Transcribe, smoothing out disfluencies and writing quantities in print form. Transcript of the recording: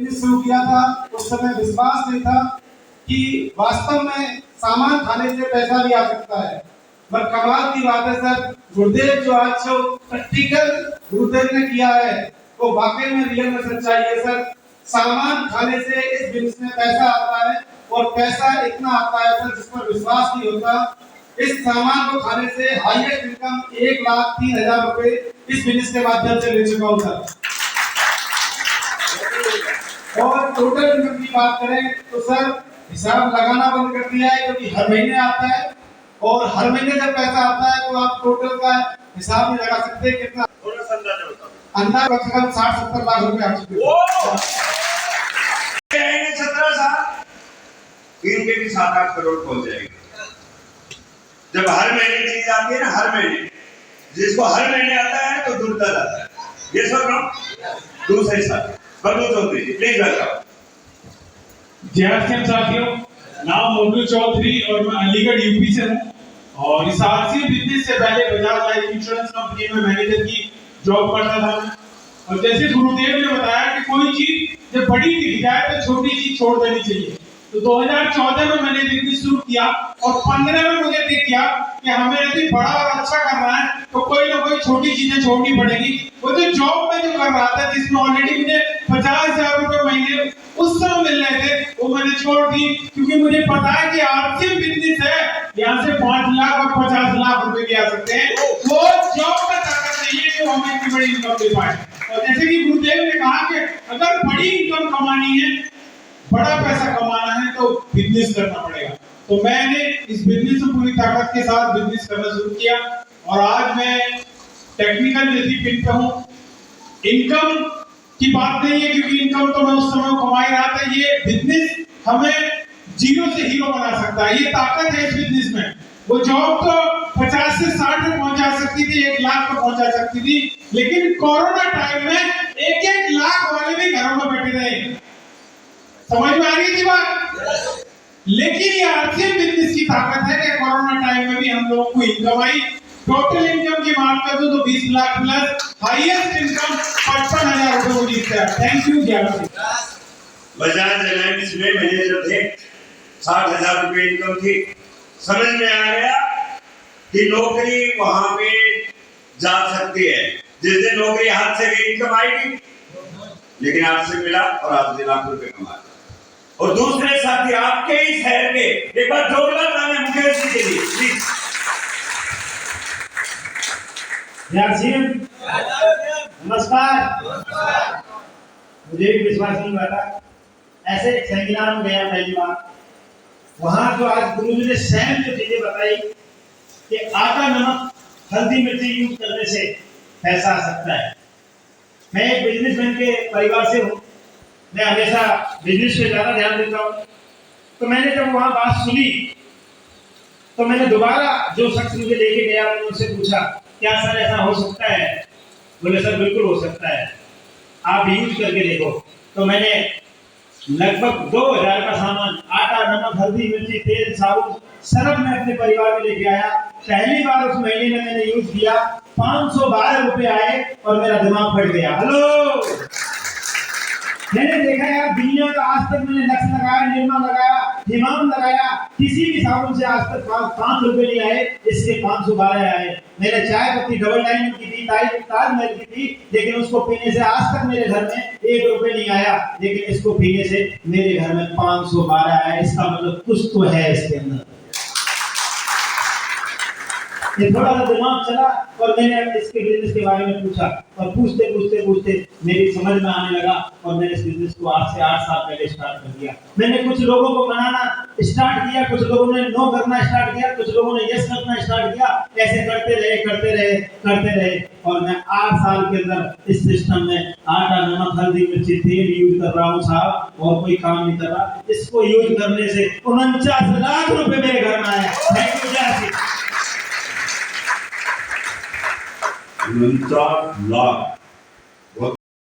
Business शुरू किया था उस समय विश्वास नहीं था कि वास्तव में सामान खाने से पैसा भी आ सकता है। पर कमाल की बात है सर, गुरुदेव जो आज जो प्रैक्टिकल गुरुदेव ने किया है वो वाकई में रियल में सच्चाई है सर। सामान खाने से इस बिजनेस में पैसा आता है और पैसा इतना आता है सर जिस पर विश्वास नहीं होता। इस सामान को खाने से हाईएस्ट इनकम 1,03,000 रुपए इस बिजनेस के माध्यम से ले चुका हूँ सर। और टोटल इनकम की बात करें तो सर हिसाब लगाना बंद कर दिया है क्योंकि हर महीने आता है और हर महीने जब पैसा आता है तो आप टोटल का हिसाब नहीं लगा सकते कितना अंदाज कम से कम 60-70 लाख रुपए आ चुके हैं। 17 साल इनके भी 7-8 करोड़ पहुंच जाएंगे जब हर महीने चीज आती है ना। हर महीने जिसको हर महीने आता है तो जुड़ता जाता है। ये सब दूसरे साथ बबलू चौधरी जी प्लीज वेलकम। जय साथियों, नाम बबलू चौधरी और मैं अलीगढ़ यूपी से हूँ और इस आरसी बिजनेस से पहले बजाज लाइफ इंश्योरेंस कंपनी में मैनेजर की जॉब करता था। और जैसे गुरुदेव ने बताया कि कोई चीज जब बड़ी दिख जाए तो छोटी चीज छोड़ देनी चाहिए, तो 2014 में मैंने बिजनेस शुरू किया और 15 में मुझे दिख गया कि हमें यदि बड़ा और अच्छा करना है तो कोई ना कोई छोटी चीजें छोड़नी पड़ेगी। वो जो जॉब में जो कर रहा था जिसमें ऑलरेडी मुझे 50,000 रुपए महीने उस समय मिल रहे थे वो मैंने छोड़ दी, क्योंकि मुझे पता है कि आरसी बिजनेस है, यहाँ से 5 लाख और 50 लाख रुपए भी आ सकते हैं। वो जॉब का ताकत नहीं है जो हमें इतनी बड़ी इनकम दे पाए। और जैसे कि गुरुदेव ने कहा कि अगर बड़ी इनकम कमानी है, बड़ा पैसा कमाना है तो बिजनेस करना पड़ेगा। तो मैंने इस बिजनेस में पूरी ताकत के साथ बिजनेस करना शुरू किया और आज मैं टेक्निकल जैसी फील्ड पे हूँ। इनकम की बात नहीं है क्योंकि इनकम तो मैं उस समय कमा ही रहा था। ये बिजनेस हमें जीरो से हीरो बना सकता है, ये ताकत है इस बिजनेस में। वो जॉब तो 50 से 60 में पहुंचा सकती थी, 1 लाख तक पहुंचा सकती थी, लेकिन कोरोना टाइम में 1-1 लाख वाले भी घरों में बैठे रहे। समझ में आ रही थी बात? लेकिन ये आरसी बिजनेस की ताकत है कि कोरोना टाइम में भी हम लोगों को इनकम आई। टोटल इनकम की बात कर दो तो 20 लाख प्लस, हाईएस्ट इनकम 55,000 रुपए मुझे दिखता है। थैंक यू ज्ञान। बजाज एलायंस में मैनेजर थे, 60,000 रुपए इनकम थी। समझ में आ गया कि नौकरी वहां पे जा सकती है। जिस दिन नौकरी हाथ से गई इनकम आएगी, लेकिन आपसे मिला और आप लाख रुपए कमा। और दूसरे साथी आपके ही शहर के, एक बार जोरदार ताली मुकेश जी के लिए प्लीज। नमस्कार। मुझे भी विश्वास नहीं हुआ था। ऐसे एक सेमिनार में गया पहली बार, वहां जो आज गुरु जी ने सेम जो चीजें बताई कि आटा, नमक, हल्दी, मिर्ची यूज करने से पैसा आ सकता है। मैं एक बिजनेसमैन के परिवार से हूँ, मैं हमेशा बिजनेस पे ज्यादा ध्यान देता हूँ। तो मैंने जब वहां बात सुनी तो मैंने दोबारा जो शख्स मुझे लेके गया मैंने उनसे पूछा, क्या सर ऐसा हो सकता है? बोले सर बिल्कुल हो सकता है, आप यूज करके देखो। तो मैंने लगभग 2,000 का सामान, आटा, नमक, हल्दी, मिर्ची, तेल, साबुन, सरफ मैं अपने परिवार में लेके आया। पहली बार उस महीने में मैंने यूज किया, 512 रुपए आए और मेरा दिमाग फट गया। हेलो, मैंने देखा यार दुनिया का आज तक मैंने लक्स लगाया, निर्मा लगाया, हिमाम लगाया, किसी भी साबुन से आज तक 5 रुपए नहीं आए, इसके 512 आए। मैंने चाय पत्ती डबल डाइनिंग की थी, ताजमहल की थी, लेकिन उसको पीने से आज तक मेरे घर में 1 रुपए नहीं आया, लेकिन इसको पीने से मेरे घर में 512 आया। इसका मतलब कुछ तो है इसके अंदर। ये थोड़ा सा दिमाग चला और मैंने इसके बिजनेस के बारे में पूछा और पूछते मेरी समझ में आने लगा और मैंने इस बिजनेस को आज से 8 साल पहले स्टार्ट कर दिया। मैंने कुछ लोगों को मनाना स्टार्ट किया, कुछ लोगों ने नो करना स्टार्ट किया, कुछ लोगों ने यस करना स्टार्ट किया। ऐसे करते रहे और मैं 8 साल के अंदर इस सिस्टम में आटा, नमक, हल्दी, मिर्ची, तेल यूज कर रहा हूँ साहब, और कोई काम नहीं कर रहा। इसको यूज करने से 49 लाख रुपए मेरे घर में आए। Thank you. 49 लाख